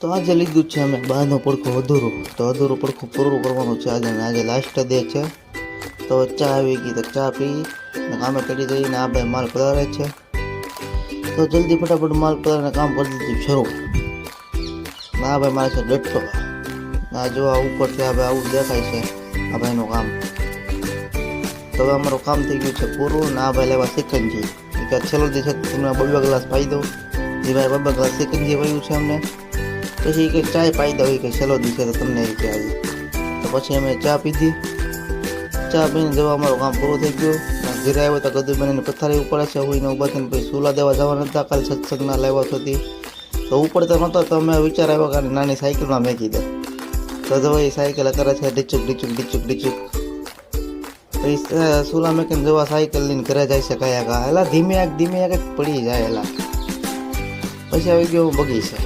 તો આજે લીધું છે અમે બહારનો પડખો અધૂરું, તો અધૂરું પડખું પૂરું કરવાનું છે આજે. આજે લાસ્ટ ડે છે. તો ચા આવી ગઈ તો ચા પી અને કામે કરી જઈને આ ભાઈ માલ પધારે છે. તો જલ્દી ફટાફટ માલ પધારીને કામ કરી દીધું શરૂ. આ ભાઈ મારે છે ડટ્ટો. આ જો આ ઉપરથી આ ભાઈ આવું દેખાય છે આ ભાઈનું કામ. તો હવે અમારું કામ થઈ ગયું છે પૂરું. ને આ ભાઈ લેવા સિકંજી કે છેલ્લો દિવસ તમને 2 ગ્લાસ પાઈ દઉં. એ ભાઈ 2 ગ્લાસ સિકંજી પાયું છે અમને. પછી કે ચાય પાઈ દઉં કે છેલ્લો દિવસ તો તમને એ કે આવી. તો પછી અમે ચા પીધી. ચા પીને જવા અમારું કામ પૂરું થઈ ગયું. ઘરે આવ્યો તો ગદુ બનીને પથારી ઉપડે છે. હું એને ઊભા થઈને પછી સુલા દેવા જવાના હતા. કાલે સત્સંગના લેવા હતી તો ઉપડતો નહોતો. તો અમે વિચાર આવ્યો કે નાની સાયકલમાં મેકી દે. તો જો એ સાયકલ કરે છે ડીચુક ડીચુક ડીચુક ડીચુક. પછી સુલા મેકીને જવા સાયકલ લઈને ઘરે જાય છે કયા કા એલા ધીમે એક પડી જાય એલા. પછી આવી ગયો બગીચે.